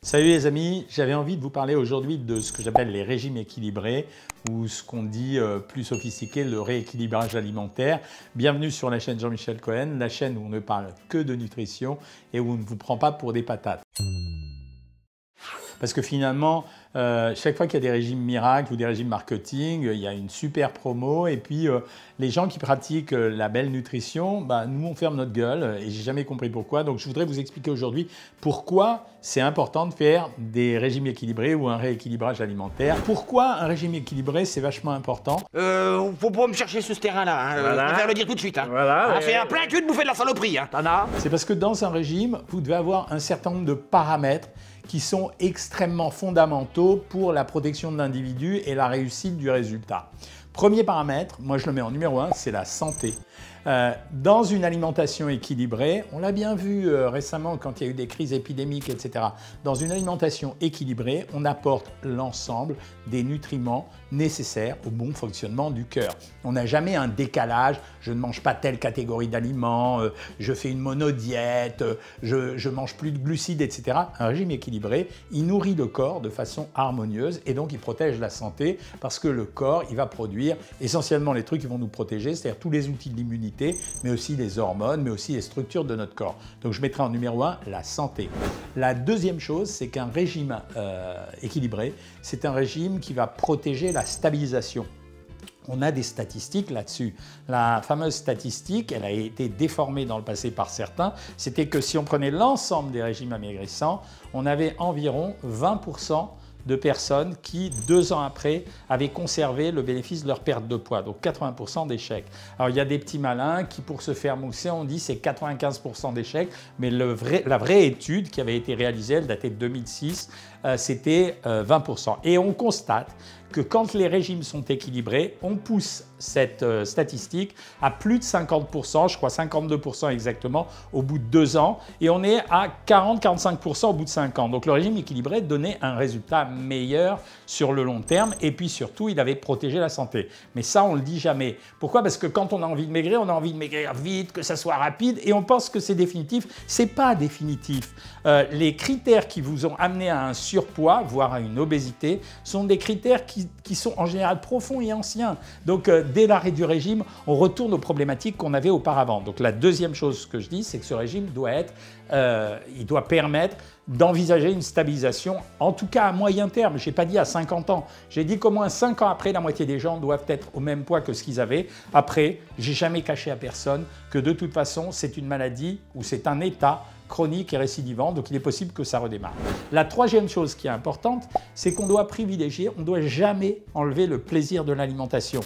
Salut les amis, j'avais envie de vous parler aujourd'hui de ce que j'appelle les régimes équilibrés ou ce qu'on dit plus sophistiqué, le rééquilibrage alimentaire. Bienvenue sur la chaîne Jean-Michel Cohen, la chaîne où on ne parle que de nutrition et où on ne vous prend pas pour des patates. Parce que finalement, chaque fois qu'il y a des régimes miracles ou des régimes marketing, il y a une super promo et puis les gens qui pratiquent la belle nutrition, nous on ferme notre gueule et j'ai jamais compris pourquoi. Donc je voudrais vous expliquer aujourd'hui pourquoi c'est important de faire des régimes équilibrés ou un rééquilibrage alimentaire. Pourquoi un régime équilibré c'est vachement important? Faut pas me chercher sur ce terrain-là, hein. Voilà. Je préfère le dire tout de suite. Hein. Voilà, Fait un plein cul de bouffer de la saloperie. Hein. T'en as? C'est parce que dans un régime, vous devez avoir un certain nombre de paramètres qui sont extrêmement fondamentaux pour la protection de l'individu et la réussite du résultat. Premier paramètre, moi je le mets en numéro 1, c'est la santé. Dans une alimentation équilibrée, on l'a bien vu récemment quand il y a eu des crises épidémiques, etc. Dans une alimentation équilibrée, on apporte l'ensemble des nutriments nécessaires au bon fonctionnement du cœur. On n'a jamais un décalage, je ne mange pas telle catégorie d'aliments, je fais une monodiète, je mange plus de glucides, etc. Un régime équilibré, il nourrit le corps de façon harmonieuse et donc il protège la santé parce que le corps, il va produire essentiellement les trucs qui vont nous protéger, c'est-à-dire tous les outils de l'immunité, mais aussi les hormones, mais aussi les structures de notre corps. Donc je mettrai en numéro 1 la santé. La deuxième chose, c'est qu'un régime équilibré, c'est un régime qui va protéger la stabilisation. On a des statistiques là-dessus. La fameuse statistique, elle a été déformée dans le passé par certains, c'était que si on prenait l'ensemble des régimes amaigrissants, on avait environ 20% de personnes qui, 2 ans après, avaient conservé le bénéfice de leur perte de poids, donc 80% d'échecs. Alors il y a des petits malins qui, pour se faire mousser, on dit c'est 95% d'échecs, mais la vraie étude qui avait été réalisée, elle datait de 2006, c'était 20%. Et on constate que quand les régimes sont équilibrés, on pousse cette statistique à plus de 50%, je crois 52% exactement, au bout de 2 ans, et on est à 40-45% au bout de 5 ans. Donc le régime équilibré donnait un résultat meilleur sur le long terme, et puis surtout, il avait protégé la santé. Mais ça, on ne le dit jamais. Pourquoi? Parce que quand on a envie de maigrir, on a envie de maigrir vite, que ça soit rapide, et on pense que c'est définitif. C'est pas définitif. Les critères qui vous ont amené à un surpoids, voire à une obésité, sont des critères qui sont en général profonds et anciens. Donc dès l'arrêt du régime, on retourne aux problématiques qu'on avait auparavant. Donc la deuxième chose que je dis, c'est que ce régime il doit permettre d'envisager une stabilisation, en tout cas à moyen terme. Je n'ai pas dit à 50 ans. J'ai dit qu'au moins 5 ans après, la moitié des gens doivent être au même poids que ce qu'ils avaient. Après, j'ai jamais caché à personne que de toute façon, c'est une maladie ou c'est un état chronique et récidivant, donc il est possible que ça redémarre. La troisième chose qui est importante, c'est qu'on doit privilégier, on ne doit jamais enlever le plaisir de l'alimentation.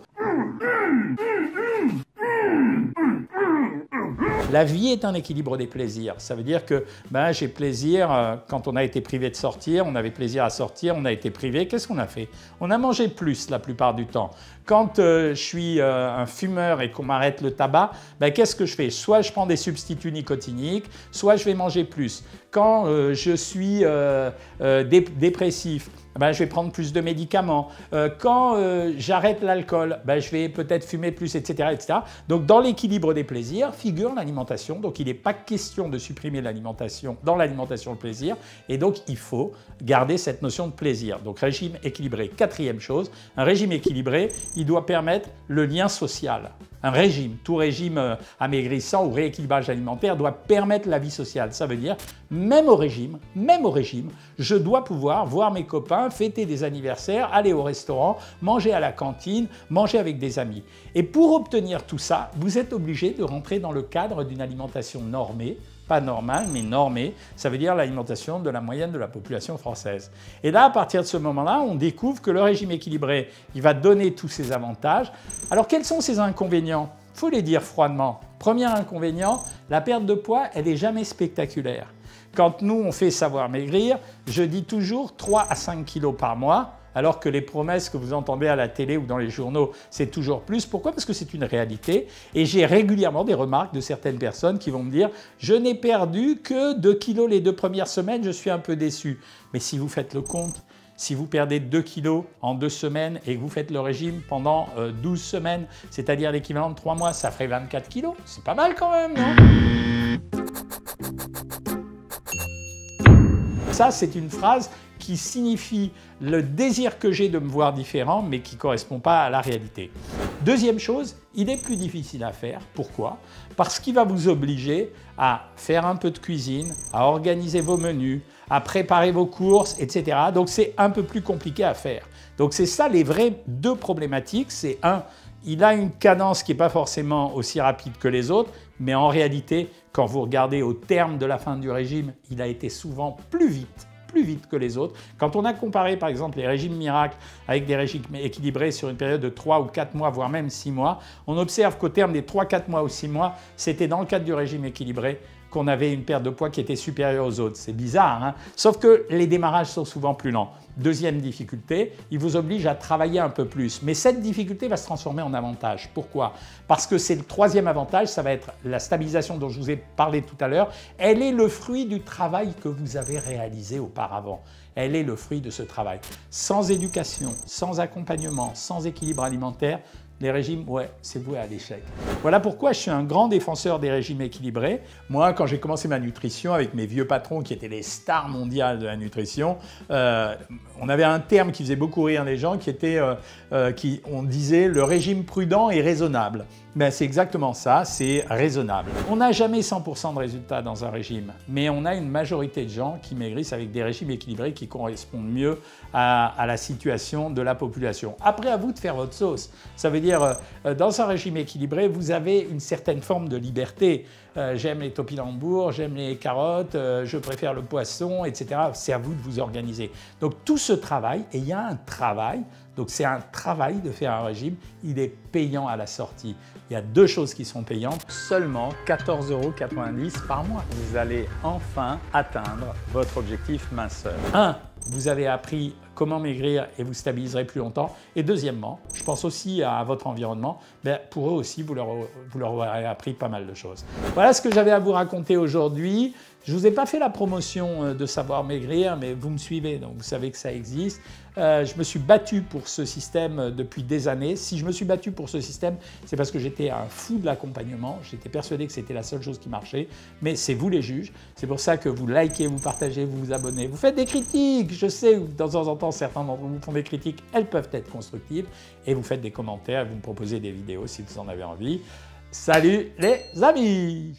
La vie est un équilibre des plaisirs. Ça veut dire que j'ai plaisir quand on a été privé de sortir, on avait plaisir à sortir, on a été privé. Qu'est-ce qu'on a fait? On a mangé plus la plupart du temps. Quand je suis un fumeur et qu'on m'arrête le tabac, qu'est-ce que je fais? Soit je prends des substituts nicotiniques, soit je vais manger plus. Quand je suis dépressif, je vais prendre plus de médicaments. Quand j'arrête l'alcool, je vais peut-être fumer plus, etc., etc. Donc dans l'équilibre des plaisirs figure l'alimentation. Donc il n'est pas question de supprimer l'alimentation dans l'alimentation le plaisir. Et donc il faut garder cette notion de plaisir. Donc régime équilibré. Quatrième chose, un régime équilibré, il doit permettre le lien social. Un régime, tout régime amaigrissant ou rééquilibrage alimentaire doit permettre la vie sociale. Ça veut dire, même au régime, je dois pouvoir voir mes copains, fêter des anniversaires, aller au restaurant, manger à la cantine, manger avec des amis. Et pour obtenir tout ça, vous êtes obligé de rentrer dans le cadre d'une alimentation normée, pas normale, mais normée, ça veut dire l'alimentation de la moyenne de la population française. Et là, à partir de ce moment-là, on découvre que le régime équilibré, il va donner tous ces avantages. Alors, quels sont ces inconvénients? Il faut les dire froidement. Premier inconvénient, la perte de poids, elle n'est jamais spectaculaire. Quand nous, on fait Savoir Maigrir, je dis toujours 3 à 5 kilos par mois, alors que les promesses que vous entendez à la télé ou dans les journaux, c'est toujours plus. Pourquoi? Parce que c'est une réalité. Et j'ai régulièrement des remarques de certaines personnes qui vont me dire « Je n'ai perdu que 2 kilos les 2 premières semaines, je suis un peu déçu. » Mais si vous faites le compte, si vous perdez 2 kilos en 2 semaines et que vous faites le régime pendant 12 semaines, c'est-à-dire l'équivalent de 3 mois, ça ferait 24 kilos. C'est pas mal quand même, non? Ça, c'est une phrase qui signifie le désir que j'ai de me voir différent, mais qui ne correspond pas à la réalité. Deuxième chose, il est plus difficile à faire. Pourquoi? Parce qu'il va vous obliger à faire un peu de cuisine, à organiser vos menus, à préparer vos courses, etc. Donc c'est un peu plus compliqué à faire. Donc c'est ça les vraies deux problématiques. C'est un, il a une cadence qui n'est pas forcément aussi rapide que les autres, mais en réalité, quand vous regardez au terme de la fin du régime, il a été souvent plus vite que les autres. Quand on a comparé par exemple les régimes miracles avec des régimes équilibrés sur une période de 3 ou 4 mois, voire même 6 mois, on observe qu'au terme des 3, 4 mois ou 6 mois, c'était dans le cadre du régime équilibré qu'on avait une perte de poids qui était supérieure aux autres. C'est bizarre, hein? Sauf que les démarrages sont souvent plus lents. Deuxième difficulté, il vous oblige à travailler un peu plus. Mais cette difficulté va se transformer en avantage. Pourquoi? Parce que c'est le troisième avantage, ça va être la stabilisation dont je vous ai parlé tout à l'heure. Elle est le fruit du travail que vous avez réalisé auparavant. Elle est le fruit de ce travail. Sans éducation, sans accompagnement, sans équilibre alimentaire, les régimes, ouais, c'est voué à l'échec. Voilà pourquoi je suis un grand défenseur des régimes équilibrés. Moi, quand j'ai commencé ma nutrition avec mes vieux patrons qui étaient les stars mondiales de la nutrition, on avait un terme qui faisait beaucoup rire les gens, qui était, on disait le régime prudent et raisonnable. Ben, c'est exactement ça, c'est raisonnable. On n'a jamais 100% de résultats dans un régime, mais on a une majorité de gens qui maigrissent avec des régimes équilibrés qui correspondent mieux à la situation de la population. Après, à vous de faire votre sauce. Ça veut dire, dans un régime équilibré, vous avez une certaine forme de liberté. J'aime les topinambours, j'aime les carottes, je préfère le poisson, etc. C'est à vous de vous organiser. Donc tout ce travail, et il y a un travail, donc c'est un travail de faire un régime, il est payant à la sortie. Il y a deux choses qui sont payantes, seulement 14,90 € par mois. Vous allez enfin atteindre votre objectif minceur. 1. Vous avez appris comment maigrir et vous stabiliserez plus longtemps. Et deuxièmement, je pense aussi à votre environnement, ben pour eux aussi, vous leur aurez appris pas mal de choses. Voilà ce que j'avais à vous raconter aujourd'hui. Je ne vous ai pas fait la promotion de Savoir Maigrir, mais vous me suivez, donc vous savez que ça existe. Je me suis battu pour ce système depuis des années. Si je me suis battu pour ce système, c'est parce que j'étais un fou de l'accompagnement. J'étais persuadé que c'était la seule chose qui marchait, mais c'est vous les juges. C'est pour ça que vous likez, vous partagez, vous vous abonnez. Vous faites des critiques. Je sais que de temps en temps, certains d'entre vous font des critiques. Elles peuvent être constructives. Et vous faites des commentaires, vous me proposez des vidéos si vous en avez envie. Salut les amis!